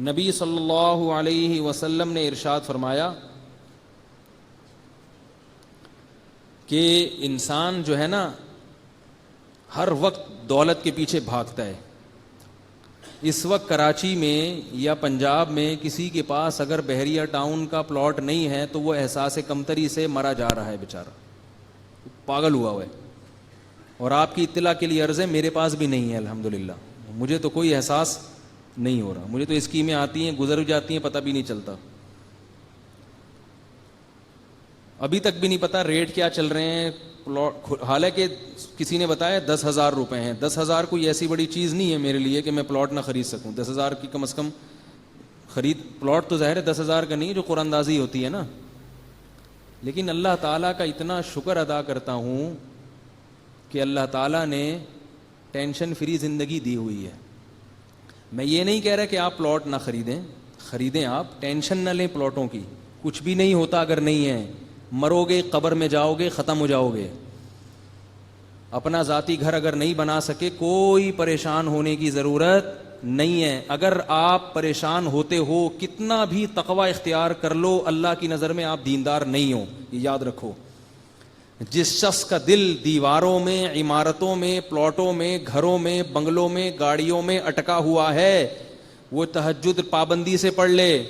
نبی صلی اللہ علیہ وسلم نے ارشاد فرمایا کہ انسان جو ہے نا ہر وقت دولت کے پیچھے بھاگتا ہے. اس وقت کراچی میں یا پنجاب میں کسی کے پاس اگر بحریہ ٹاؤن کا پلاٹ نہیں ہے تو وہ احساس کمتری سے مرا جا رہا ہے بیچارہ, پاگل ہوا ہے. اور آپ کی اطلاع کے لیے عرض ہے, میرے پاس بھی نہیں ہے الحمدللہ, مجھے تو کوئی احساس نہیں ہو رہا. مجھے تو اسکیمیں آتی ہیں گزر جاتی ہیں پتہ بھی نہیں چلتا. ابھی تک بھی نہیں پتا ریٹ کیا چل رہے ہیں پلاٹ, حالانکہ کسی نے بتایا 10,000 روپے ہیں. 10,000 کوئی ایسی بڑی چیز نہیں ہے میرے لیے کہ میں پلاٹ نہ خرید سکوں. 10,000 کی کم از کم خرید, پلاٹ تو ظاہر ہے 10,000 کا نہیں جو قرآن اندازی ہوتی ہے نا, لیکن اللہ تعالیٰ کا اتنا شکر ادا کرتا ہوں کہ اللہ تعالیٰ نے ٹینشن فری زندگی دی ہوئی ہے. میں یہ نہیں کہہ رہا کہ آپ پلاٹ نہ خریدیں آپ, ٹینشن نہ لیں پلاٹوں کی, کچھ بھی نہیں ہوتا اگر نہیں ہے. مرو گے, قبر میں جاؤ گے, ختم ہو جاؤ گے. اپنا ذاتی گھر اگر نہیں بنا سکے کوئی پریشان ہونے کی ضرورت نہیں ہے. اگر آپ پریشان ہوتے ہو کتنا بھی تقوی اختیار کر لو, اللہ کی نظر میں آپ دیندار نہیں ہو, یہ یاد رکھو. جس شخص کا دل دیواروں میں, عمارتوں میں, پلاٹوں میں, گھروں میں, بنگلوں میں, گاڑیوں میں اٹکا ہوا ہے, وہ تہجد پابندی سے پڑھ لے,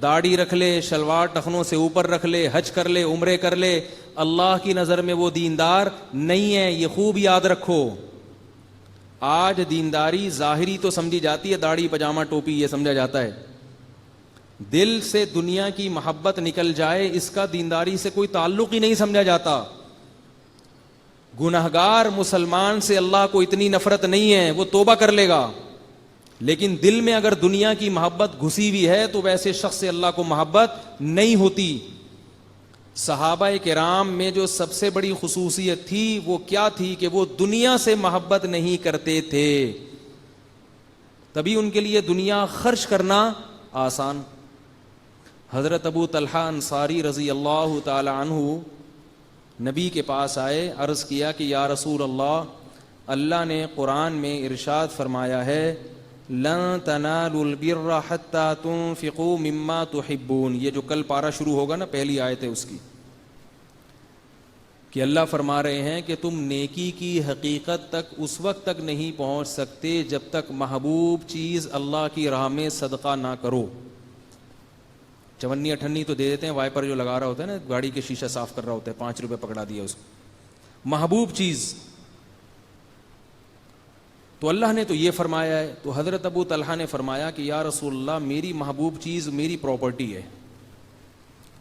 داڑھی رکھ لے, شلوار ٹخنوں سے اوپر رکھ لے, حج کر لے, عمرے کر لے, اللہ کی نظر میں وہ دیندار نہیں ہے. یہ خوب یاد رکھو. آج دینداری ظاہری تو سمجھی جاتی ہے, داڑھی پجامہ ٹوپی یہ سمجھا جاتا ہے. دل سے دنیا کی محبت نکل جائے اس کا دینداری سے کوئی تعلق ہی نہیں سمجھا جاتا. گنہگار مسلمان سے اللہ کو اتنی نفرت نہیں ہے, وہ توبہ کر لے گا, لیکن دل میں اگر دنیا کی محبت گھسی ہوئی ہے تو ویسے شخص سے اللہ کو محبت نہیں ہوتی. صحابہ کرام میں جو سب سے بڑی خصوصیت تھی وہ کیا تھی کہ وہ دنیا سے محبت نہیں کرتے تھے, تبھی ان کے لیے دنیا خرچ کرنا آسان. حضرت ابو طلحہ انصاری رضی اللہ تعالی عنہ نبی کے پاس آئے, عرض کیا کہ یا رسول اللہ, اللہ نے قرآن میں ارشاد فرمایا ہے لن تنالوا البر حتى تنفقوا مما تحبون. یہ جو کل پارہ شروع ہوگا نا, پہلی آیت ہے اس کی, کہ اللہ فرما رہے ہیں کہ تم نیکی کی حقیقت تک اس وقت تک نہیں پہنچ سکتے جب تک محبوب چیز اللہ کی راہ میں صدقہ نہ کرو. چونی اٹھنی تو دے دیتے ہیں, وائپر جو لگا رہا ہوتا ہے نا, گاڑی کے شیشہ صاف کر رہا ہوتا ہے, 5 روپے پکڑا دیا اس کو, محبوب چیز. تو اللہ نے تو یہ فرمایا ہے. تو حضرت ابو طلحہ نے فرمایا کہ یا رسول اللہ, میری محبوب چیز میری پراپرٹی ہے.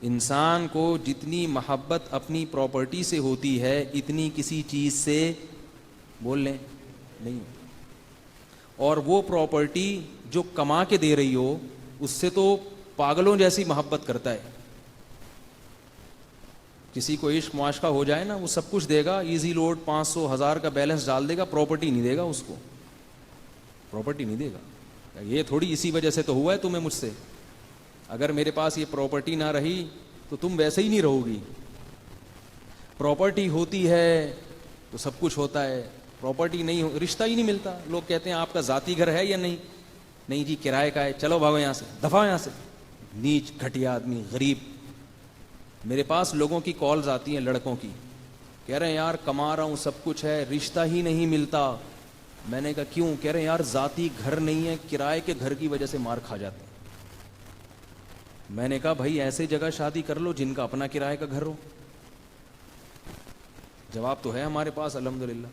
انسان کو جتنی محبت اپنی پراپرٹی سے ہوتی ہے اتنی کسی چیز سے بول لیں نہیں. اور وہ پراپرٹی جو کما کے دے رہی ہو اس سے تو پاگلوں جیسی محبت کرتا ہے. کسی کو عشق معاشقہ ہو جائے نا, وہ سب کچھ دے گا, ایزی لوڈ 500 1000 کا بیلنس ڈال دے گا, پراپرٹی نہیں دے گا اس کو, پراپرٹی نہیں دے گا. یہ تھوڑی اسی وجہ سے تو ہوا ہے تمہیں مجھ سے, اگر میرے پاس یہ پراپرٹی نہ رہی تو تم ویسے ہی نہیں رہو گی. پراپرٹی ہوتی ہے تو سب کچھ ہوتا ہے, پراپرٹی نہیں ہو رشتہ ہی نہیں ملتا. لوگ کہتے ہیں آپ کا ذاتی گھر ہے یا نہیں, نہیں جی کرائے کا ہے, چلو بھاگو یہاں سے, دفعہ یہاں سے. نیچ گھٹیا آدمی, غریب. میرے پاس لوگوں کی کالز آتی ہیں لڑکوں کی, کہہ رہے ہیں یار کما رہا ہوں سب کچھ ہے, رشتہ ہی نہیں ملتا. میں نے کہا کیوں؟ کہہ رہے ہیں یار ذاتی گھر نہیں ہے, کرائے کے گھر کی وجہ سے مار کھا جاتے ہیں. میں نے کہا بھائی ایسے جگہ شادی کر لو جن کا اپنا کرائے کا گھر ہو. جواب تو ہے ہمارے پاس الحمدللہ,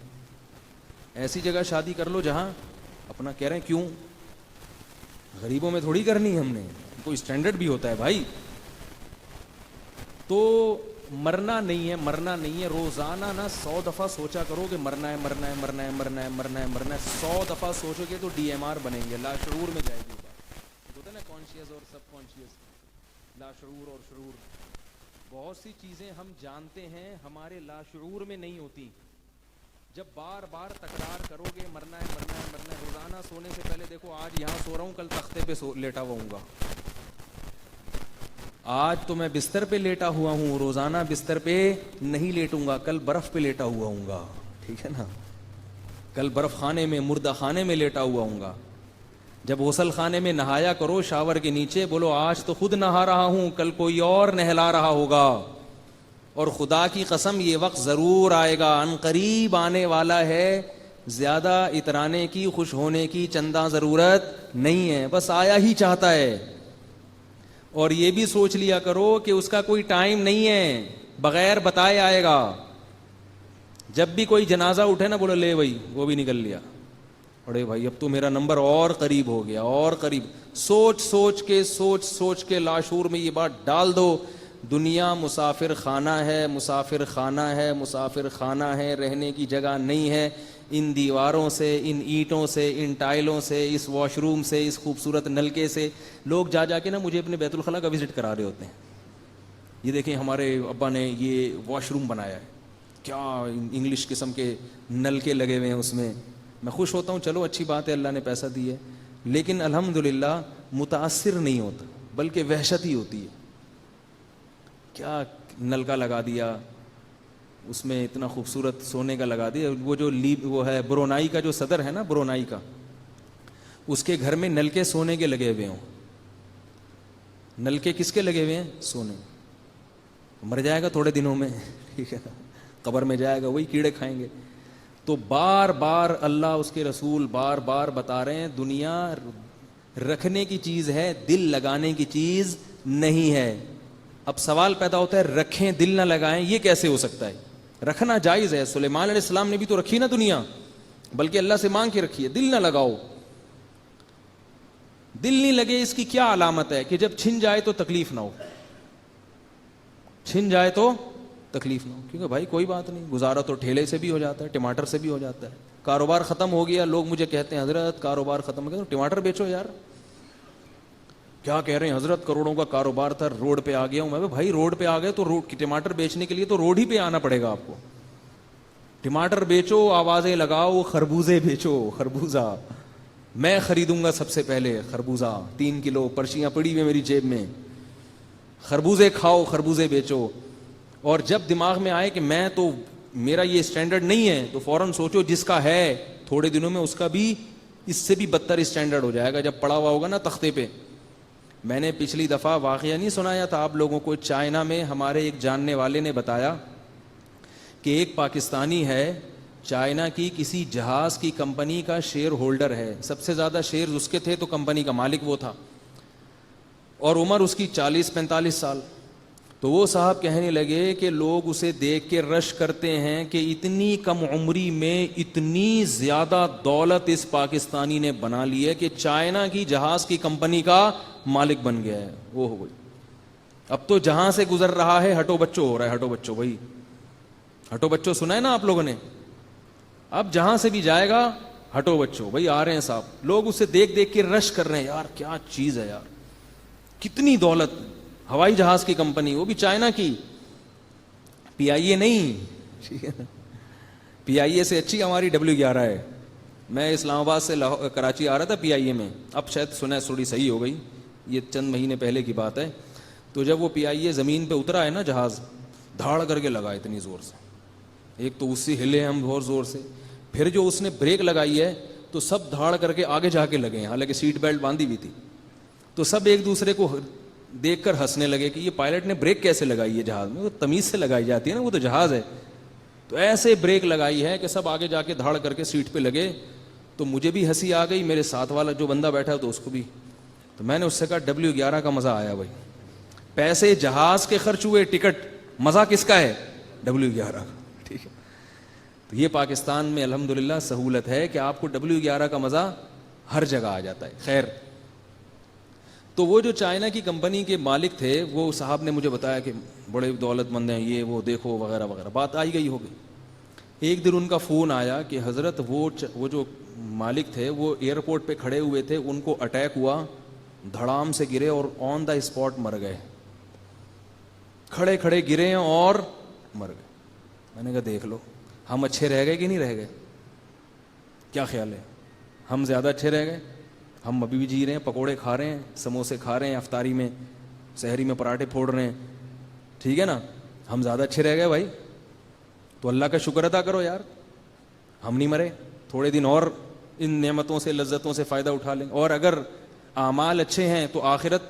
ایسی جگہ شادی کر لو جہاں اپنا. کہہ رہے ہیں کیوں؟ غریبوں میں تھوڑی کرنی ہے ہم نے, کوئی اسٹینڈرڈ بھی ہوتا ہے بھائی. تو مرنا نہیں ہے, مرنا نہیں ہے. روزانہ نا 100 دفعہ سوچا کرو کہ مرنا ہے, مرنا ہے, مرنا ہے, مرنا ہے, مرنا ہے, مرنا ہے. 100 دفعہ سوچو گے تو DMR بنیں گے, لاشعور میں جائے گی بات. ہوتا ہے نا کانشیس اور سب کانشیس, لاشعور اور شعور. بہت سی چیزیں ہم جانتے ہیں ہمارے لاشعور میں نہیں ہوتی. جب بار بار تکرار کرو گے مرنا ہے, مرنا ہے, مرنا ہے. روزانہ سونے سے پہلے دیکھو آج یہاں سو رہا ہوں, کل تختے پہ لیٹا ہوا ہوں گا. آج تو میں بستر پہ لیٹا ہوا ہوں, روزانہ بستر پہ نہیں لیٹوں گا, کل برف پہ لیٹا ہوا ہوں گا. ٹھیک ہے نا, کل برف خانے میں, مردہ خانے میں لیٹا ہوا ہوں گا. جب غسل خانے میں نہایا کرو شاور کے نیچے، بولو آج تو خود نہا رہا ہوں، کل کوئی اور نہلا رہا ہوگا، اور خدا کی قسم یہ وقت ضرور آئے گا، ان قریب آنے والا ہے، زیادہ اترانے کی، خوش ہونے کی چندہ ضرورت نہیں ہے، بس آیا ہی چاہتا ہے۔ اور یہ بھی سوچ لیا کرو کہ اس کا کوئی ٹائم نہیں ہے، بغیر بتائے آئے گا۔ جب بھی کوئی جنازہ اٹھے نا، بولو لے بھائی وہ بھی نکل لیا، ارے بھائی اب تو میرا نمبر اور قریب ہو گیا، اور قریب۔ سوچ سوچ کے لاشعور میں یہ بات ڈال دو، دنیا مسافر خانہ ہے، مسافر خانہ ہے، مسافر خانہ ہے، رہنے کی جگہ نہیں ہے۔ ان دیواروں سے، ان اینٹوں سے، ان ٹائلوں سے، اس واش روم سے، اس خوبصورت نلکے سے لوگ جا جا کے نا مجھے اپنے بیت الخلاء کا وزٹ کرا رہے ہوتے ہیں، یہ دیکھیں ہمارے ابا نے یہ واش روم بنایا ہے، کیا انگلش قسم کے نلکے لگے ہوئے ہیں اس میں۔ میں خوش ہوتا ہوں، چلو اچھی بات ہے، اللہ نے پیسہ دی ہے، لیکن الحمدللہ متاثر نہیں ہوتا، بلکہ وحشت ہی ہوتی ہے۔ کیا نلکا لگا دیا اس میں، اتنا خوبصورت سونے کا لگا دیا، وہ جو وہ ہے برونائی کا جو صدر ہے نا، برونائی کا، اس کے گھر میں نلکے سونے کے لگے ہوئے ہوں۔ نلکے کس کے لگے ہوئے ہیں؟ سونے۔ مر جائے گا تھوڑے دنوں میں، ٹھیک ہے، قبر میں جائے گا، وہی کیڑے کھائیں گے۔ تو بار بار اللہ، اس کے رسول بار بار بتا رہے ہیں، دنیا رکھنے کی چیز ہے، دل لگانے کی چیز نہیں ہے۔ اب سوال پیدا ہوتا ہے، رکھیں دل نہ لگائیں، یہ کیسے ہو سکتا ہے؟ رکھنا جائز ہے، سلیمان علیہ السلام نے بھی تو رکھی نا دنیا، بلکہ اللہ سے مانگ کے رکھی ہے، دل نہ لگاؤ۔ دل نہیں لگے اس کی کیا علامت ہے؟ کہ جب چھن جائے تو تکلیف نہ ہو، چھن جائے تو تکلیف نہ ہو، کیونکہ بھائی کوئی بات نہیں، گزارا تو ٹھیلے سے بھی ہو جاتا ہے، ٹماٹر سے بھی ہو جاتا ہے۔ کاروبار ختم ہو گیا، لوگ مجھے کہتے ہیں حضرت کاروبار ختم ہو گیا، تو ٹماٹر بیچو یار۔ کیا کہہ رہے ہیں حضرت، کروڑوں کا کاروبار تھا، روڈ پہ آ گیا ہوں میں۔ بھائی روڈ پہ آ گئے تو ٹماٹر بیچنے کے لیے تو روڈ ہی پہ آنا پڑے گا آپ کو۔ ٹماٹر بیچو، آوازیں لگاؤ، خربوزے بیچو، خربوزہ میں خریدوں گا سب سے پہلے، خربوزہ 3 کلو، پرچیاں پڑی ہوئی میری جیب میں، خربوزے کھاؤ، خربوزے بیچو۔ اور جب دماغ میں آئے کہ میں تو، میرا یہ اسٹینڈرڈ نہیں ہے، تو فوراً سوچو جس کا ہے تھوڑے دنوں میں اس کا بھی اس سے بھی بدتر اسٹینڈرڈ ہو جائے گا، جب پڑا ہوا ہوگا نا تختے پہ۔ میں نے پچھلی دفعہ واقعہ نہیں سنایا تھا آپ لوگوں کو، چائنا میں ہمارے ایک جاننے والے نے بتایا کہ ایک پاکستانی ہے، چائنا کی کسی جہاز کی کمپنی کا شیئر ہولڈر ہے، سب سے زیادہ شیئر اس کے تھے، تو کمپنی کا مالک وہ تھا، اور عمر اس کی 40-45 سال۔ تو وہ صاحب کہنے لگے کہ لوگ اسے دیکھ کے رش کرتے ہیں کہ اتنی کم عمری میں اتنی زیادہ دولت اس پاکستانی نے بنا لی ہے کہ چائنا کی جہاز کی کمپنی کا مالک بن گیا ہے۔ وہ ہو گئی، اب تو جہاں سے گزر رہا ہے ہٹو بچو ہو رہا ہے، ہٹو بچو، بھائی ہٹو بچو سنا ہے نا آپ لوگوں نے، اب جہاں سے بھی جائے گا ہٹو بچو، بھائی آ رہے ہیں صاحب، لوگ اسے دیکھ دیکھ کے رش کر رہے ہیں، یار کیا چیز ہے یار، کتنی دولت، ہوائی جہاز کی کمپنی، وہ بھی چائنا کی، پی آئی اے نہیں، پی آئی اے سے اچھی ہماری W11 ہے۔ میں اسلام آباد سے کراچی آ رہا تھا پی آئی اے میں، اب شاید سنا تھوڑی صحیح ہو گئی، یہ چند مہینے پہلے کی بات ہے۔ تو جب وہ پی آئی اے زمین پہ اترا ہے نا جہاز، دھاڑ کر کے لگا اتنی زور سے، ایک تو اس سے ہلے ہم بہت زور سے، پھر جو اس نے بریک لگائی ہے تو سب دھاڑ کر کے آگے جا کے لگے ہیں، حالانکہ سیٹ بیلٹ باندھی بھی تھی، تو سب ایک دوسرے کو دیکھ کر ہنسنے لگے کہ یہ پائلٹ نے بریک کیسے لگائی ہے جہاز میں، وہ تمیز سے لگائی جاتی ہے نا، وہ تو جہاز ہے، تو ایسے بریک لگائی ہے کہ سب آگے جا کے دھاڑ کر کے سیٹ پہ لگے۔ تو مجھے بھی ہنسی آ گئی، میرے ساتھ والا جو بندہ بیٹھا تو اس کو بھی، تو میں نے اس سے کہا W11 کا مزہ آیا بھائی، پیسے جہاز کے خرچ ہوئے، ٹکٹ، مزہ کس کا ہے؟ W11 کا، ٹھیک ہے۔ تو یہ پاکستان میں الحمدللہ سہولت ہے کہ آپ کو W11 کا مزہ ہر جگہ آ جاتا ہے۔ خیر، تو وہ جو چائنا کی کمپنی کے مالک تھے، وہ صاحب نے مجھے بتایا کہ بڑے دولت مند ہیں، یہ وہ دیکھو وغیرہ وغیرہ، بات آئی گئی ہو گئی۔ ایک دن ان کا فون آیا کہ حضرت وہ جو مالک تھے وہ ایئرپورٹ پہ کھڑے ہوئے تھے، ان کو اٹیک ہوا، دھڑام سے گرے اور آن دا اسپاٹ مر گئے، کھڑے کھڑے گرے ہیں اور مر گئے۔ میں نے کہا دیکھ لو، ہم اچھے رہ گئے کہ نہیں رہ گئے؟ کیا خیال ہے، ہم زیادہ اچھے رہ گئے؟ ہم ابھی بھی جی رہے ہیں، پکوڑے کھا رہے ہیں، سموسے کھا رہے ہیں افطاری میں، سحری میں پراٹھے پھوڑ رہے ہیں، ٹھیک ہے نا، ہم زیادہ اچھے رہ گئے بھائی؟ تو اللہ کا شکر ادا کرو یار، ہم نہیں مرے، تھوڑے دن اور ان نعمتوں سے لذتوں سے فائدہ اٹھا لیں. اور اگر اعمال اچھے ہیں تو آخرت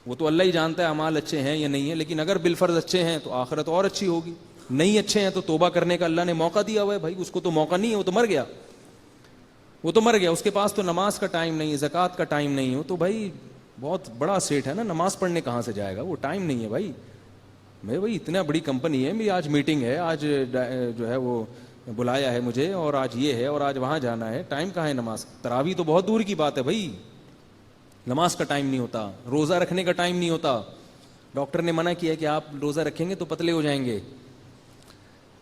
وہ تو اللہ ہی جانتا ہے اعمال اچھے ہیں یا نہیں ہیں, لیکن اگر بالفرض اچھے ہیں تو آخرت اور اچھی ہوگی. نہیں اچھے ہیں تو توبہ کرنے کا اللہ نے موقع دیا ہوا ہے بھائی, اس کو تو موقع نہیں ہے, وہ تو مر گیا, وہ تو مر گیا, اس کے پاس تو نماز کا ٹائم نہیں ہے, زکوٰۃ کا ٹائم نہیں ہے, تو بھائی بہت بڑا سیٹ ہے نا, نماز پڑھنے کہاں سے جائے گا, وہ ٹائم نہیں ہے بھائی. میں بھائی اتنا بڑی کمپنی ہے میری, آج میٹنگ ہے, آج جو ہے وہ بلایا ہے مجھے, اور آج یہ ہے اور آج وہاں جانا ہے, ٹائم کہاں ہے نماز. تراویح تو بہت دور کی بات ہے بھائی, نماز کا ٹائم نہیں ہوتا, روزہ رکھنے کا ٹائم نہیں ہوتا. ڈاکٹر نے منع کیا کہ آپ روزہ رکھیں گے تو پتلے ہو جائیں گے,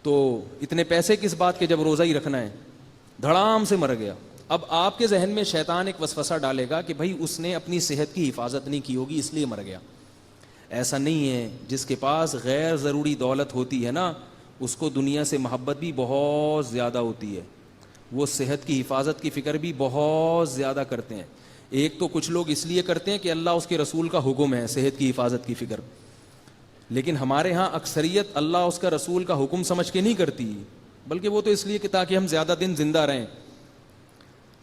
تو اتنے پیسے کس بات کے جب روزہ ہی رکھنا ہے. دھڑام سے مر گیا. اب آپ کے ذہن میں شیطان ایک وسوسہ ڈالے گا کہ بھائی اس نے اپنی صحت کی حفاظت نہیں کی ہوگی اس لیے مر گیا. ایسا نہیں ہے, جس کے پاس غیر ضروری دولت ہوتی ہے نا اس کو دنیا سے محبت بھی بہت زیادہ ہوتی ہے, وہ صحت کی حفاظت کی فکر بھی بہت زیادہ کرتے ہیں. ایک تو کچھ لوگ اس لیے کرتے ہیں کہ اللہ اس کے رسول کا حکم ہے صحت کی حفاظت کی فکر, لیکن ہمارے ہاں اکثریت اللہ اس کا رسول کا حکم سمجھ کے نہیں کرتی, بلکہ وہ تو اس لیے کہ تاکہ ہم زیادہ دن زندہ رہیں.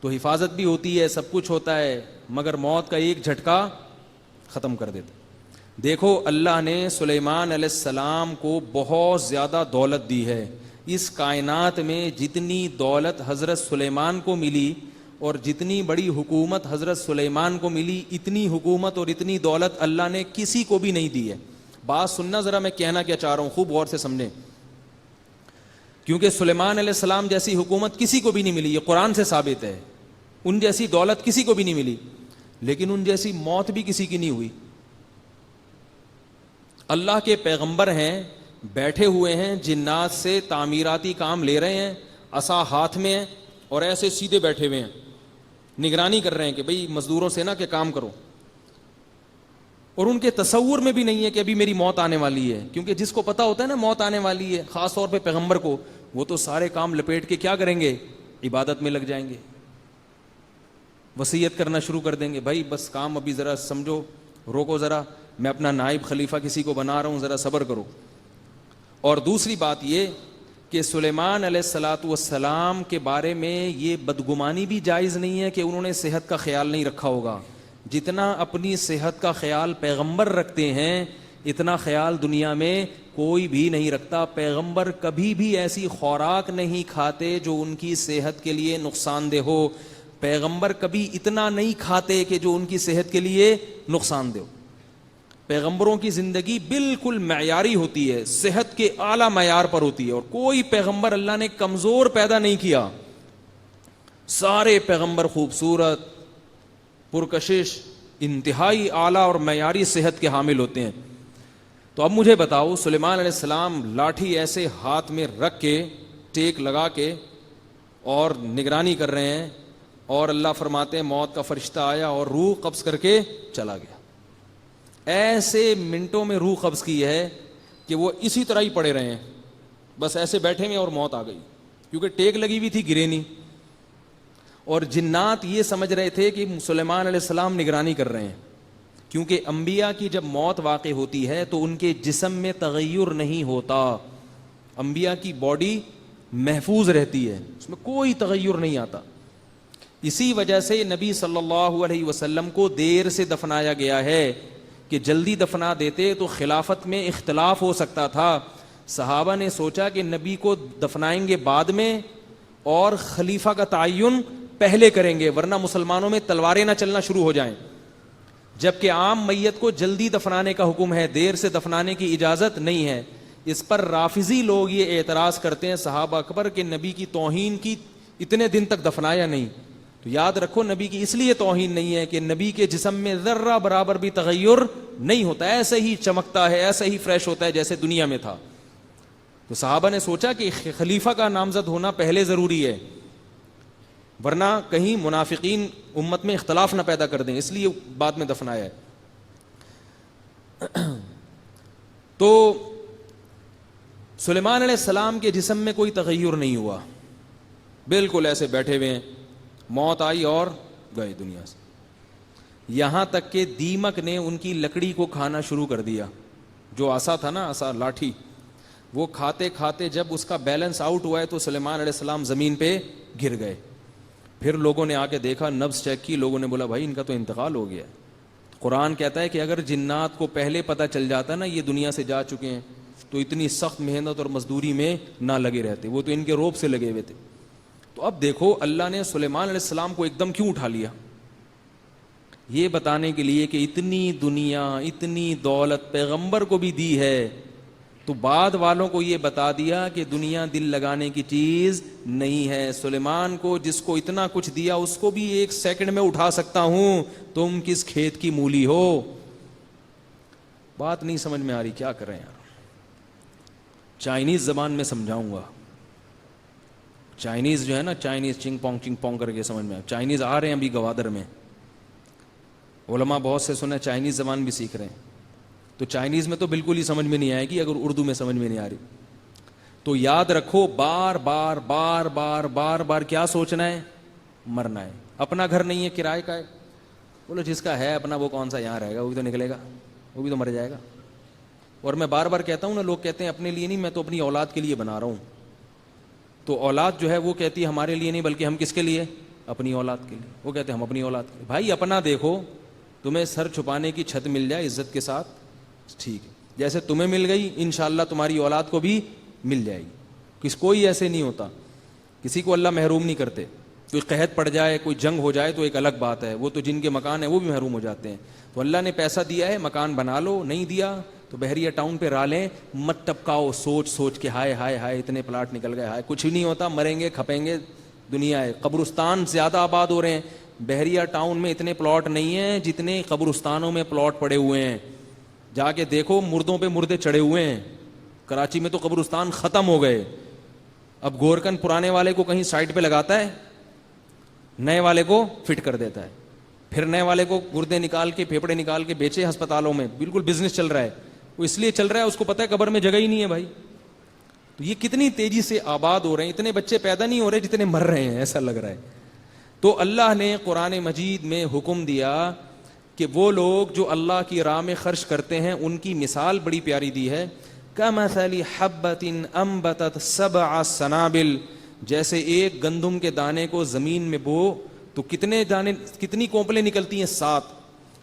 تو حفاظت بھی ہوتی ہے, سب کچھ ہوتا ہے, مگر موت کا ایک جھٹکا ختم کر دیتا. دیکھو اللہ نے سلیمان علیہ السلام کو بہت زیادہ دولت دی ہے. اس کائنات میں جتنی دولت حضرت سلیمان کو ملی اور جتنی بڑی حکومت حضرت سلیمان کو ملی, اتنی حکومت اور اتنی دولت اللہ نے کسی کو بھی نہیں دی ہے. بات سننا ذرا, میں کہنا کیا چاہ رہا ہوں خوب غور سے سمجھیں, کیونکہ سلیمان علیہ السلام جیسی حکومت کسی کو بھی نہیں ملی, یہ قرآن سے ثابت ہے. ان جیسی دولت کسی کو بھی نہیں ملی, لیکن ان جیسی موت بھی کسی کی نہیں ہوئی. اللہ کے پیغمبر ہیں, بیٹھے ہوئے ہیں, جنات سے تعمیراتی کام لے رہے ہیں, عصا ہاتھ میں ہے اور ایسے سیدھے بیٹھے ہوئے ہیں, نگرانی کر رہے ہیں کہ بھئی مزدوروں سے نا کہ کام کرو. اور ان کے تصور میں بھی نہیں ہے کہ ابھی میری موت آنے والی ہے, کیونکہ جس کو پتا ہوتا ہے نا موت آنے والی ہے, خاص طور پہ پیغمبر کو, وہ تو سارے کام لپیٹ کے کیا کریں گے, عبادت میں لگ جائیں گے, وصیت کرنا شروع کر دیں گے, بھائی بس کام ابھی ذرا سمجھو, روکو ذرا, میں اپنا نائب خلیفہ کسی کو بنا رہا ہوں, ذرا صبر کرو. اور دوسری بات یہ کہ سلیمان علیہ الصلاۃ والسلام کے بارے میں یہ بدگمانی بھی جائز نہیں ہے کہ انہوں نے صحت کا خیال نہیں رکھا ہوگا. جتنا اپنی صحت کا خیال پیغمبر رکھتے ہیں اتنا خیال دنیا میں کوئی بھی نہیں رکھتا. پیغمبر کبھی بھی ایسی خوراک نہیں کھاتے جو ان کی صحت کے لیے نقصان دہ ہو. پیغمبر کبھی اتنا نہیں کھاتے کہ جو ان کی صحت کے لیے نقصان دہ ہو. پیغمبروں کی زندگی بالکل معیاری ہوتی ہے, صحت کے اعلیٰ معیار پر ہوتی ہے, اور کوئی پیغمبر اللہ نے کمزور پیدا نہیں کیا. سارے پیغمبر خوبصورت, پرکشش, انتہائی اعلیٰ اور معیاری صحت کے حامل ہوتے ہیں. تو اب مجھے بتاؤ, سلیمان علیہ السلام لاٹھی ایسے ہاتھ میں رکھ کے, ٹیک لگا کے, اور نگرانی کر رہے ہیں, اور اللہ فرماتے ہیں موت کا فرشتہ آیا اور روح قبض کر کے چلا گیا. ایسے منٹوں میں روح قبض کی ہے کہ وہ اسی طرح ہی پڑے رہے ہیں, بس ایسے بیٹھے میں, اور موت آ گئی, کیونکہ ٹیک لگی ہوئی تھی, گرے نہیں. اور جنات یہ سمجھ رہے تھے کہ سلیمان علیہ السلام نگرانی کر رہے ہیں, کیونکہ انبیاء کی جب موت واقع ہوتی ہے تو ان کے جسم میں تغیر نہیں ہوتا, انبیاء کی باڈی محفوظ رہتی ہے, اس میں کوئی تغیر نہیں آتا. اسی وجہ سے نبی صلی اللہ علیہ وسلم کو دیر سے دفنایا گیا ہے, کہ جلدی دفنا دیتے تو خلافت میں اختلاف ہو سکتا تھا. صحابہ نے سوچا کہ نبی کو دفنائیں گے بعد میں اور خلیفہ کا تعین پہلے کریں گے, ورنہ مسلمانوں میں تلواریں نہ چلنا شروع ہو جائیں. جبکہ عام میت کو جلدی دفنانے کا حکم ہے, دیر سے دفنانے کی اجازت نہیں ہے. اس پر رافضی لوگ یہ اعتراض کرتے ہیں صحابہ اکبر کہ نبی کی توہین کی, اتنے دن تک دفنایا نہیں. تو یاد رکھو, نبی کی اس لیے توہین نہیں ہے کہ نبی کے جسم میں ذرہ برابر بھی تغیر نہیں ہوتا, ایسے ہی چمکتا ہے, ایسے ہی فریش ہوتا ہے جیسے دنیا میں تھا. تو صحابہ نے سوچا کہ خلیفہ کا نامزد ہونا پہلے ضروری ہے, ورنہ کہیں منافقین امت میں اختلاف نہ پیدا کر دیں, اس لیے بعد میں دفنایا ہے. تو سلیمان علیہ السلام کے جسم میں کوئی تغیر نہیں ہوا, بالکل ایسے بیٹھے ہوئے ہیں, موت آئی اور گئے دنیا سے. یہاں تک کہ دیمک نے ان کی لکڑی کو کھانا شروع کر دیا, جو عصا تھا نا, عصا لاٹھی, وہ کھاتے کھاتے جب اس کا بیلنس آؤٹ ہوا ہے تو سلیمان علیہ السلام زمین پہ گر گئے. پھر لوگوں نے آ کے دیکھا, نبض چیک کی, لوگوں نے بولا بھائی ان کا تو انتقال ہو گیا. قرآن کہتا ہے کہ اگر جنات کو پہلے پتہ چل جاتا نا یہ دنیا سے جا چکے ہیں تو اتنی سخت محنت اور مزدوری میں نہ لگے رہتے, وہ تو ان کے روب سے لگے ہوئے تھے. تو اب دیکھو اللہ نے سلیمان علیہ السلام کو ایک دم کیوں اٹھا لیا؟ یہ بتانے کے لیے کہ اتنی دنیا, اتنی دولت پیغمبر کو بھی دی ہے, تو بعد والوں کو یہ بتا دیا کہ دنیا دل لگانے کی چیز نہیں ہے. سلیمان کو جس کو اتنا کچھ دیا اس کو بھی ایک سیکنڈ میں اٹھا سکتا ہوں, تم کس کھیت کی مولی ہو. بات نہیں سمجھ میں آ رہی, کیا کریں یار. چائنیز زبان میں سمجھاؤں گا. چائنیز جو ہے نا, چائنیز چنگ پونگ کر کے سمجھ میں. چائنیز آ رہے ہیں ابھی گوادر میں, علماء بہت سے سنے چائنیز زبان بھی سیکھ رہے ہیں. تو چائنیز میں تو بالکل ہی سمجھ میں نہیں آئے گی اگر اردو میں سمجھ میں نہیں آ رہی. تو یاد رکھو بار بار بار بار بار بار کیا سوچنا ہے؟ مرنا ہے. اپنا گھر نہیں ہے, کرائے کا ہے. بولو جس کا ہے اپنا وہ کون سا یہاں رہے گا, وہ بھی تو نکلے گا, وہ بھی تو مر جائے گا. اور میں بار بار کہتا ہوں نا, لوگ کہتے ہیں اپنے لیے نہیں, میں تو اپنی اولاد کے لیے بنا رہا ہوں. تو اولاد جو ہے وہ کہتی ہے ہمارے لیے نہیں بلکہ ہم کس کے لیے؟ اپنی اولاد کے لیے. وہ کہتے ہیں ہم اپنی اولاد کے لیے. بھائی اپنا دیکھو, تمہیں سر چھپانے کی چھت مل جائے عزت کے ساتھ ٹھیک ہے, جیسے تمہیں مل گئی انشاءاللہ تمہاری اولاد کو بھی مل جائے گی. کوئی ایسے نہیں ہوتا, کسی کو اللہ محروم نہیں کرتے. کوئی قحط پڑ جائے, کوئی جنگ ہو جائے تو ایک الگ بات ہے, وہ تو جن کے مکان ہیں وہ بھی محروم ہو جاتے ہیں. تو اللہ نے پیسہ دیا ہے مکان بنا لو, نہیں دیا تو بحریہ ٹاؤن پہ را لیں, مت ٹپکاؤ سوچ سوچ کے ہائے ہائے ہائے اتنے پلاٹ نکل گئے, ہائے کچھ نہیں ہوتا, مریں گے کھپیں گے. دنیا ہے, قبرستان زیادہ آباد ہو رہے ہیں. بحریہ ٹاؤن میں اتنے پلاٹ نہیں ہیں جتنے قبرستانوں میں پلاٹ پڑے ہوئے ہیں. جا کے دیکھو مردوں پہ مردے چڑھے ہوئے ہیں. کراچی میں تو قبرستان ختم ہو گئے. اب گورکن پرانے والے کو کہیں سائڈ پہ لگاتا ہے, نئے والے کو فٹ کر دیتا ہے, پھر نئے والے کو گردے نکال کے پھیپڑے نکال کے بیچے ہسپتالوں میں. بالکل بزنس چل رہا ہے. وہ اس لیے چل رہا ہے اس کو پتہ ہے قبر میں جگہ ہی نہیں ہے بھائی. تو یہ کتنی تیزی سے آباد ہو رہے ہیں, اتنے بچے پیدا نہیں ہو رہے جتنے مر رہے ہیں, ایسا لگ رہا ہے. تو اللہ نے قرآن مجید میں حکم دیا کہ وہ لوگ جو اللہ کی راہ میں خرچ کرتے ہیں ان کی مثال بڑی پیاری دی ہے. کمثل حبۃ انبتت سبع سنابل, جیسے ایک گندم کے دانے کو زمین میں بو تو کتنے دانے, کتنی کونپلیں نکلتی ہیں؟ 7.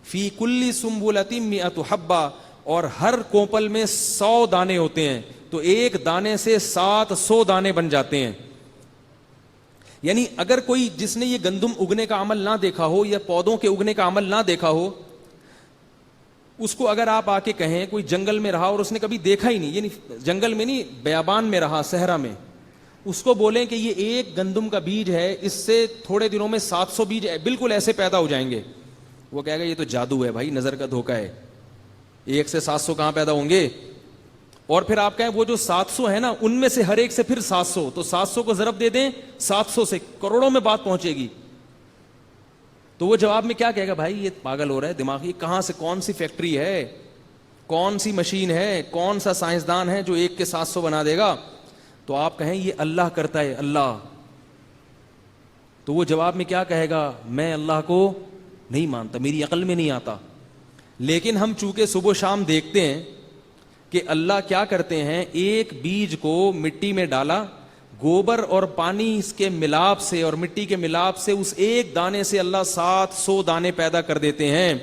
فی کل سنبلۃ مئۃ حبہ, اور ہر کونپل میں 100 دانے ہوتے ہیں, تو ایک دانے سے 700 دانے بن جاتے ہیں. یعنی اگر کوئی جس نے یہ گندم اگنے کا عمل نہ دیکھا ہو یا پودوں کے اگنے کا عمل نہ دیکھا ہو, اس کو اگر آپ آ کے کہیں کوئی جنگل میں رہا اور اس نے کبھی دیکھا ہی نہیں, یعنی جنگل میں نہیں بیابان میں رہا, صحرا میں, اس کو بولیں کہ یہ ایک گندم کا بیج ہے, اس سے تھوڑے دنوں میں 700 بیج بالکل ایسے پیدا ہو جائیں گے, وہ کہے گا یہ تو جادو ہے بھائی, نظر کا دھوکہ ہے, 1 سے 700 کہاں پیدا ہوں گے. اور پھر آپ کہیں وہ جو 700 ہے نا ان میں سے ہر ایک سے پھر 700, تو 700 کو ضرب دے دیں 700 سے, کروڑوں میں بات پہنچے گی. تو وہ جواب میں کیا کہے گا؟ بھائی یہ پاگل ہو رہا ہے دماغی, کہاں سے, کون سی فیکٹری ہے, کون سی مشین ہے, کون سا سائنسدان ہے جو 1 کے 700 بنا دے گا. تو آپ کہیں یہ اللہ کرتا ہے, اللہ. تو وہ جواب میں کیا کہے گا؟ میں اللہ کو نہیں مانتا, میری عقل میں نہیں آتا. لیکن ہم چونکہ صبح و شام دیکھتے ہیں کہ اللہ کیا کرتے ہیں, ایک بیج کو مٹی میں ڈالا, گوبر اور پانی اس کے ملاپ سے اور مٹی کے ملاپ سے اس ایک دانے سے اللہ 700 دانے پیدا کر دیتے ہیں.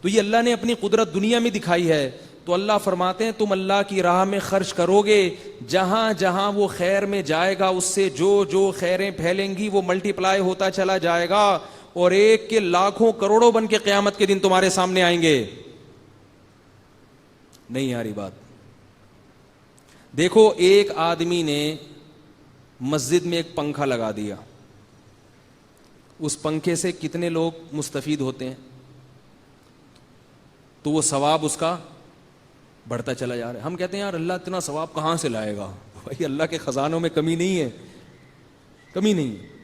تو یہ اللہ نے اپنی قدرت دنیا میں دکھائی ہے. تو اللہ فرماتے ہیں تم اللہ کی راہ میں خرچ کرو گے, جہاں جہاں وہ خیر میں جائے گا اس سے جو جو خیریں پھیلیں گی وہ ملٹی پلائی ہوتا چلا جائے گا, اور ایک کے لاکھوں کروڑوں بن کے قیامت کے دن تمہارے سامنے آئیں گے. نہیں آ رہی بات؟ دیکھو ایک آدمی نے مسجد میں ایک پنکھا لگا دیا, اس پنکھے سے کتنے لوگ مستفید ہوتے ہیں؟ تو وہ ثواب اس کا بڑھتا چلا جا رہا ہے. ہم کہتے ہیں یار اللہ اتنا ثواب کہاں سے لائے گا؟ بھائی اللہ کے خزانوں میں کمی نہیں ہے, کمی نہیں ہے.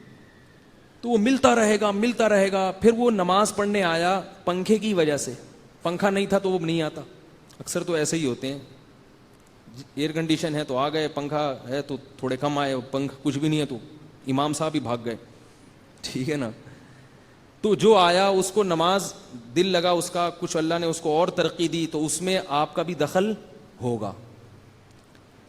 تو وہ ملتا رہے گا ملتا رہے گا. پھر وہ نماز پڑھنے آیا پنکھے کی وجہ سے, پنکھا نہیں تھا تو وہ نہیں آتا. اکثر تو ایسے ہی ہوتے ہیں, ایئر کنڈیشن ہے تو آ گئے, پنکھا ہے تو تھوڑے کم آئے, پنکھ کچھ بھی نہیں ہے تو امام صاحب ہی بھاگ گئے. ٹھیک ہے نا. تو جو آیا اس کو نماز دل لگا اس کا, کچھ اللہ نے اس کو اور ترقی دی تو اس میں آپ کا بھی دخل ہوگا.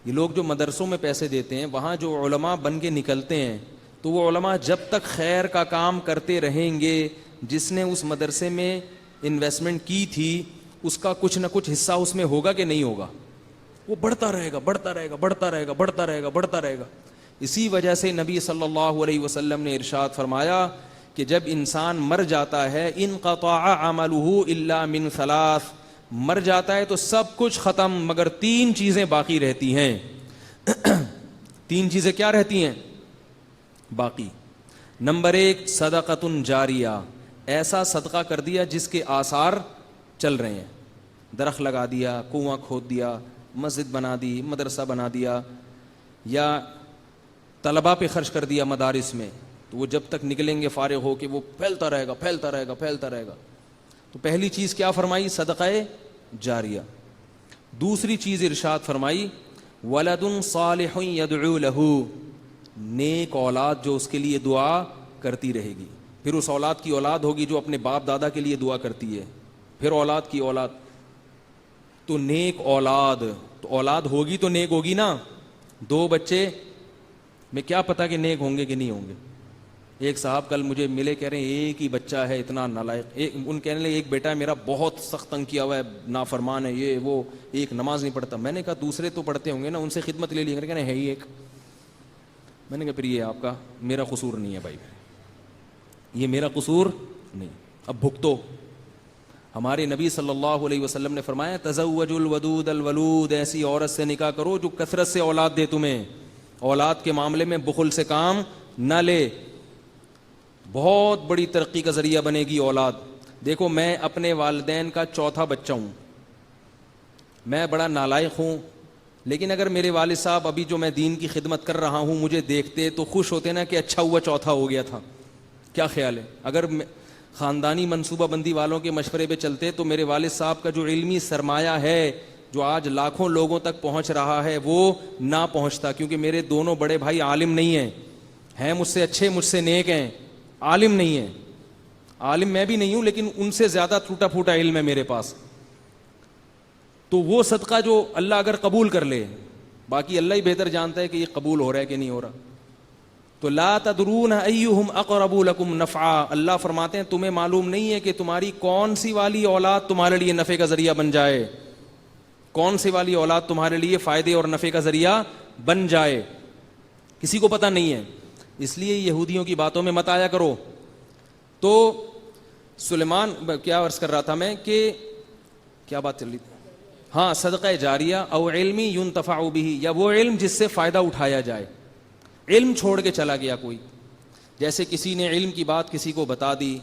یہ لوگ جو مدرسوں میں پیسے دیتے ہیں وہاں جو علماء بن کے نکلتے ہیں تو وہ علماء جب تک خیر کا کام کرتے رہیں گے، جس نے اس مدرسے میں انویسٹمنٹ کی تھی اس کا کچھ نہ کچھ حصہ اس میں ہوگا کہ نہیں ہوگا، وہ بڑھتا رہے گا بڑھتا رہے گا بڑھتا رہے گا بڑھتا رہے گا بڑھتا رہے گا. اسی وجہ سے نبی صلی اللہ علیہ وسلم نے ارشاد فرمایا کہ جب انسان مر جاتا ہے انقطع عملہ الا من ثلاث، مر جاتا ہے تو سب کچھ ختم مگر تین چیزیں باقی رہتی ہیں. تین چیزیں کیا رہتی ہیں باقی؟ نمبر 1 صدقۃ جاریہ، ایسا صدقہ کر دیا جس کے آثار چل رہے ہیں، درخت لگا دیا، کنواں کھود دیا، مسجد بنا دی، مدرسہ بنا دیا، یا طلباء پہ خرچ کر دیا مدارس میں، تو وہ جب تک نکلیں گے فارغ ہو کے وہ پھیلتا رہے گا پھیلتا رہے گا پھیلتا رہے گا. تو پہلی چیز کیا فرمائی؟ صدقہ جاریہ. دوسری چیز ارشاد فرمائی ولد صالح یدعو لہ، نیک اولاد جو اس کے لیے دعا کرتی رہے گی. پھر اس اولاد کی اولاد ہوگی جو اپنے باپ دادا کے لیے دعا کرتی ہے، پھر اولاد کی اولاد. تو نیک اولاد، تو اولاد ہوگی تو نیک ہوگی نا. 2 بچے میں کیا پتا کہ نیک ہوں گے کہ نہیں ہوں گے. ایک صاحب کل مجھے ملے، کہہ رہے ہیں ایک ہی بچہ ہے اتنا نالائق، ان کہنے لگے ایک بیٹا ہے میرا بہت سخت تنگ کیا ہوا ہے، نافرمان ہے، یہ وہ، ایک نماز نہیں پڑھتا. میں نے کہا دوسرے تو پڑھتے ہوں گے نا، ان سے خدمت لے لی. کہنا ہے ہی ایک. میں نے کہا پھر یہ آپ کا، میرا قصور نہیں ہے بھائی، یہ میرا قصور نہیں، اب بھگتو. ہمارے نبی صلی اللہ علیہ وسلم نے فرمایا تزوجوا الودود الولود، ایسی عورت سے نکاح کرو جو کثرت سے اولاد دے تمہیں، اولاد کے معاملے میں بخل سے کام نہ لے. بہت بڑی ترقی کا ذریعہ بنے گی اولاد. دیکھو میں اپنے والدین کا چوتھا بچہ ہوں، میں بڑا نالائق ہوں، لیکن اگر میرے والد صاحب ابھی جو میں دین کی خدمت کر رہا ہوں مجھے دیکھتے تو خوش ہوتے نا کہ اچھا ہوا چوتھا ہو گیا تھا. کیا خیال ہے؟ اگر خاندانی منصوبہ بندی والوں کے مشورے پہ چلتے تو میرے والد صاحب کا جو علمی سرمایہ ہے جو آج لاکھوں لوگوں تک پہنچ رہا ہے وہ نہ پہنچتا. کیونکہ میرے دونوں بڑے بھائی عالم نہیں ہیں مجھ سے اچھے، مجھ سے نیک ہیں، عالم نہیں ہیں. عالم میں بھی نہیں ہوں لیکن ان سے زیادہ ٹوٹا پھوٹا علم ہے میرے پاس. تو وہ صدقہ جو اللہ اگر قبول کر لے، باقی اللہ ہی بہتر جانتا ہے کہ یہ قبول ہو رہا ہے کہ نہیں ہو رہا. تو لا تدرون ایہم اقرب لکم نفعا، اللہ فرماتے ہیں تمہیں معلوم نہیں ہے کہ تمہاری کون سی والی اولاد تمہارے لیے نفع کا ذریعہ بن جائے، کون سی والی اولاد تمہارے لیے فائدے اور نفع کا ذریعہ بن جائے، کسی کو پتہ نہیں ہے. اس لیے یہودیوں کی باتوں میں مت آیا کرو. تو سلیمان کیا عرض کر رہا تھا میں کہ کیا بات چل رہی تھی؟ ہاں صدقہ جاریہ او علم ينتفع به، یا وہ علم جس سے فائدہ اٹھایا جائے. علم چھوڑ کے چلا گیا کوئی، جیسے کسی نے علم کی بات کسی کو بتا دی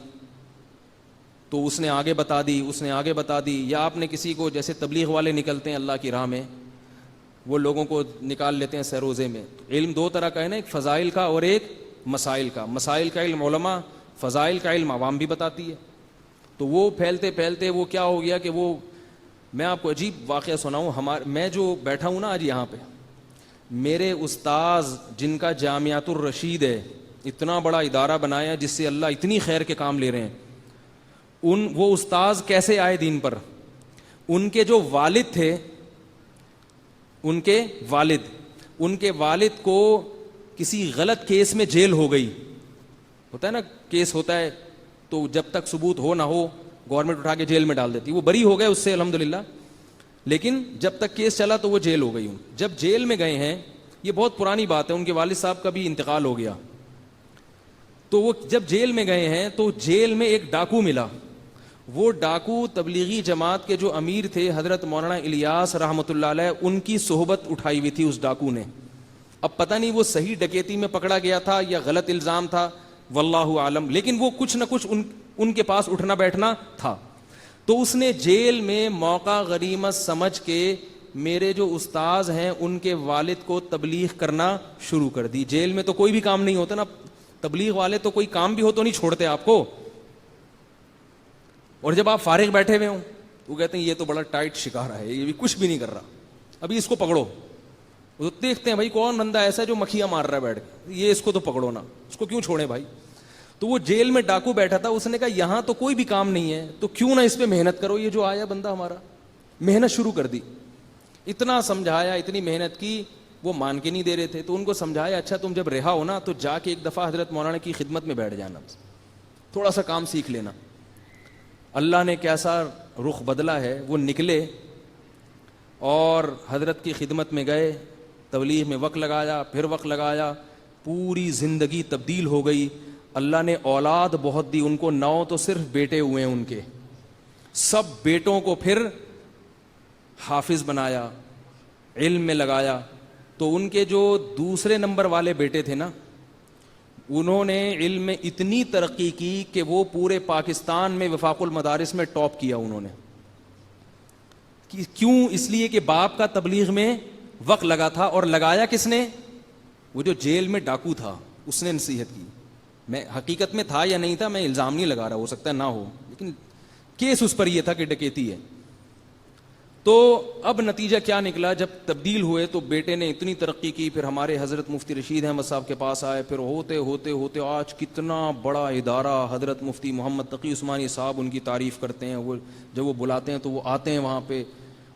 تو اس نے آگے بتا دی، اس نے آگے بتا دی، یا آپ نے کسی کو، جیسے تبلیغ والے نکلتے ہیں اللہ کی راہ میں، وہ لوگوں کو نکال لیتے ہیں سروزے میں. علم 2 طرح کا ہے نا، ایک فضائل کا اور ایک مسائل کا. مسائل کا علم علماء، فضائل کا علم عوام بھی بتاتی ہے. تو وہ پھیلتے پھیلتے وہ کیا ہو گیا کہ وہ، میں آپ کو عجیب واقعہ سناؤں. میں جو بیٹھا ہوں نا آج یہاں پہ، میرے استاذ جن کا جامعۃ الرشید ہے، اتنا بڑا ادارہ بنایا جس سے اللہ اتنی خیر کے کام لے رہے ہیں، وہ استاذ کیسے آئے دین پر؟ ان کے جو والد تھے، ان کے والد کو کسی غلط کیس میں جیل ہو گئی. ہوتا ہے نا کیس ہوتا ہے تو جب تک ثبوت ہو نہ ہو گورنمنٹ اٹھا کے جیل میں ڈال دیتی. وہ بری ہو گئے اس سے الحمدللہ، لیکن جب تک کیس چلا تو وہ جیل ہو گئی. جب جیل میں گئے ہیں، یہ بہت پرانی بات ہے، ان کے والد صاحب کا بھی انتقال ہو گیا. تو وہ جب جیل میں گئے ہیں تو جیل میں ایک ڈاکو ملا. وہ ڈاکو تبلیغی جماعت کے جو امیر تھے حضرت مولانا الیاس رحمۃ اللہ علیہ، ان کی صحبت اٹھائی ہوئی تھی اس ڈاکو نے. اب پتہ نہیں وہ صحیح ڈکیتی میں پکڑا گیا تھا یا غلط الزام تھا، واللہ عالم، لیکن وہ کچھ نہ کچھ ان کے پاس اٹھنا بیٹھنا تھا. تو اس نے جیل میں موقع غنیمت سمجھ کے میرے جو استاذ ہیں ان کے والد کو تبلیغ کرنا شروع کر دی. جیل میں تو کوئی بھی کام نہیں ہوتا نا، تبلیغ والے تو کوئی کام بھی ہو تو نہیں چھوڑتے آپ کو. اور جب آپ فارغ بیٹھے ہوئے ہوں وہ کہتے ہیں یہ تو بڑا ٹائٹ شکارا ہے، یہ بھی کچھ بھی نہیں کر رہا، ابھی اس کو پکڑو. وہ تو دیکھتے ہیں بھائی کون بندہ ایسا ہے جو مکھیاں مار رہا ہے بیٹھ کے، یہ اس کو تو پکڑو نا، اس کو کیوں چھوڑیں بھائی. تو وہ جیل میں ڈاکو بیٹھا تھا، اس نے کہا یہاں تو کوئی بھی کام نہیں ہے تو کیوں نہ اس پہ محنت کرو. یہ جو آیا بندہ ہمارا، محنت شروع کر دی، اتنا سمجھایا، اتنی محنت کی وہ مان کے نہیں دے رہے تھے. تو ان کو سمجھایا اچھا تم جب رہا ہو نا تو جا کے ایک دفعہ حضرت مولانا کی خدمت میں بیٹھ جانا, تھوڑا سا کام سیکھ لینا. اللہ نے کیسا رخ بدلا ہے. وہ نکلے اور حضرت کی خدمت میں گئے, تبلیغ میں وقت لگایا, پھر وقت لگایا, پوری زندگی تبدیل ہو گئی. اللہ نے اولاد بہت دی ان کو, 9 تو صرف بیٹے ہوئے ہیں ان کے, سب بیٹوں کو پھر حافظ بنایا, علم میں لگایا. تو ان کے جو دوسرے نمبر والے بیٹے تھے نا, انہوں نے علم میں اتنی ترقی کی کہ وہ پورے پاکستان میں وفاق المدارس میں ٹاپ کیا انہوں نے. کیوں؟ اس لیے کہ باپ کا تبلیغ میں وقت لگا تھا. اور لگایا کس نے؟ وہ جو جیل میں ڈاکو تھا اس نے نصیحت کی. میں حقیقت میں تھا یا نہیں تھا میں الزام نہیں لگا رہا, ہو سکتا ہے نہ ہو, لیکن کیس اس پر یہ تھا کہ ڈکیتی ہے. تو اب نتیجہ کیا نکلا؟ جب تبدیل ہوئے تو بیٹے نے اتنی ترقی کی, پھر ہمارے حضرت مفتی رشید احمد صاحب کے پاس آئے, پھر ہوتے ہوتے ہوتے آج کتنا بڑا ادارہ. حضرت مفتی محمد تقی عثمانی صاحب ان کی تعریف کرتے ہیں, وہ جب وہ بلاتے ہیں تو وہ آتے ہیں وہاں پہ,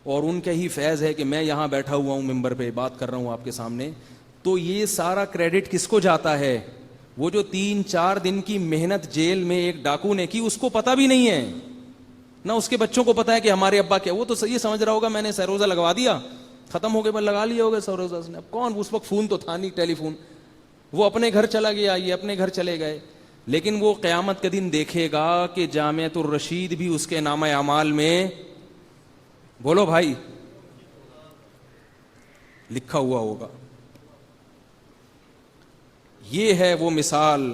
اور ان کا ہی فیض ہے کہ میں یہاں بیٹھا ہوا ہوں ممبر پہ بات کر رہا ہوں آپ کے سامنے. تو یہ سارا کریڈٹ کس کو جاتا ہے؟ وہ جو 3-4 دن کی محنت جیل میں ایک ڈاکو نے کی, اس کو پتہ بھی نہیں ہے, نہ اس کے بچوں کو پتا ہے کہ ہمارے ابا کیا. وہ تو یہ سمجھ رہا ہوگا میں نے سروزہ لگوا دیا, ختم ہو گئے, پر لگا لیا ہوگا سروزہ نے. اب کون, اس وقت فون تو تھا نہیں, ٹیلی فون. وہ اپنے گھر چلا گیا, یہ اپنے گھر چلے گئے. لیکن وہ قیامت کے دن دیکھے گا کہ جامعۃ الرشید بھی اس کے نامہ اعمال میں, بولو بھائی, لکھا ہوا ہوگا. یہ ہے وہ مثال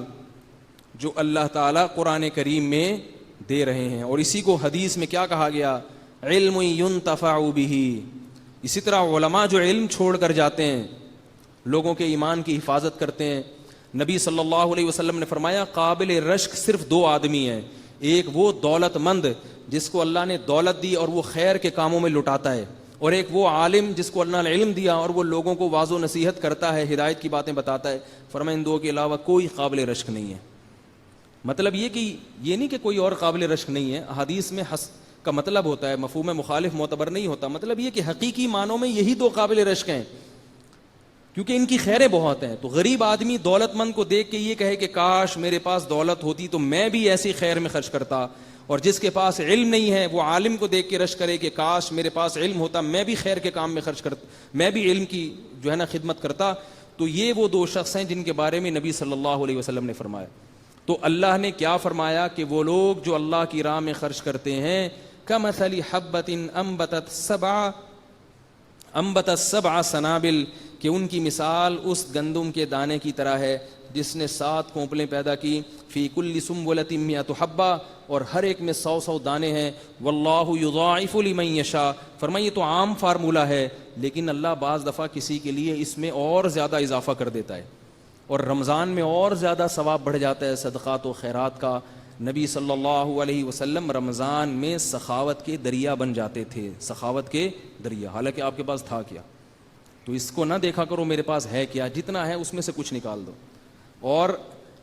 جو اللہ تعالیٰ قرآن کریم میں دے رہے ہیں. اور اسی کو حدیث میں کیا کہا گیا؟ علم ينتفع به. اسی طرح علماء جو علم چھوڑ کر جاتے ہیں, لوگوں کے ایمان کی حفاظت کرتے ہیں. نبی صلی اللہ علیہ وسلم نے فرمایا قابل رشک صرف 2 آدمی ہیں. ایک وہ دولت مند جس کو اللہ نے دولت دی اور وہ خیر کے کاموں میں لٹاتا ہے, اور ایک وہ عالم جس کو اللہ نے علم دیا اور وہ لوگوں کو واضح و نصیحت کرتا ہے, ہدایت کی باتیں بتاتا ہے. فرمایا ان 2 کے علاوہ کوئی قابل رشک نہیں ہے. مطلب یہ کہ یہ نہیں کہ کوئی اور قابل رشک نہیں ہے. حدیث میں حس کا مطلب ہوتا ہے, مفہوم مخالف معتبر نہیں ہوتا. مطلب یہ کہ حقیقی معنوں میں یہی 2 قابل رشک ہیں, کیونکہ ان کی خیریں بہت ہیں. تو غریب آدمی دولت مند کو دیکھ کے یہ کہے کہ کاش میرے پاس دولت ہوتی تو میں بھی ایسی خیر میں خرچ کرتا. اور جس کے پاس علم نہیں ہے وہ عالم کو دیکھ کے رشک کرے کہ کاش میرے پاس علم ہوتا, میں بھی خیر کے کام میں خرچ کرتا, میں بھی علم کی جو ہے نا خدمت کرتا. تو یہ وہ 2 شخص ہیں جن کے بارے میں نبی صلی اللہ علیہ وسلم نے فرمایا. تو اللہ نے کیا فرمایا کہ وہ لوگ جو اللہ کی راہ میں خرچ کرتے ہیں, کمثل حبۃ انبتت سبع سنابل, کہ ان کی مثال اس گندم کے دانے کی طرح ہے جس نے 7 کونپلیں پیدا کی. فی کل سنبلۃ مئۃ حبہ, اور ہر ایک میں 100 دانے ہیں. واللہ یضاعف لمن یشاء. فرمائیے تو عام فارمولہ ہے, لیکن اللہ بعض دفعہ کسی کے لیے اس میں اور زیادہ اضافہ کر دیتا ہے, اور رمضان میں اور زیادہ ثواب بڑھ جاتا ہے صدقات و خیرات کا. نبی صلی اللہ علیہ وسلم رمضان میں سخاوت کے دریا بن جاتے تھے, سخاوت کے دریا, حالانکہ آپ کے پاس تھا کیا. تو اس کو نہ دیکھا کرو میرے پاس ہے کیا, جتنا ہے اس میں سے کچھ نکال دو. اور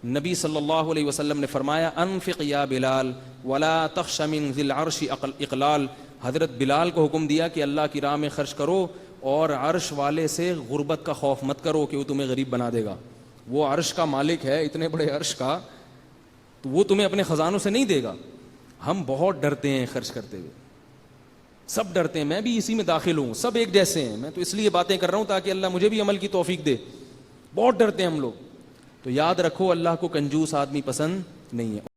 نبی صلی اللہ علیہ وسلم نے فرمایا انفق یا بلال ولا تخش من ذی العرش اقلال. حضرت بلال کو حکم دیا کہ اللہ کی راہ میں خرچ کرو, اور عرش والے سے غربت کا خوف مت کرو کہ وہ تمہیں غریب بنا دے گا. وہ عرش کا مالک ہے, اتنے بڑے عرش کا, تو وہ تمہیں اپنے خزانوں سے نہیں دے گا. ہم بہت ڈرتے ہیں خرچ کرتے ہوئے, سب ڈرتے ہیں, میں بھی اسی میں داخل ہوں, سب ایک جیسے ہیں. میں تو اس لیے باتیں کر رہا ہوں تاکہ اللہ مجھے بھی عمل کی توفیق دے. بہت ڈرتے ہیں ہم لوگ. تو یاد رکھو اللہ کو کنجوس آدمی پسند نہیں ہے.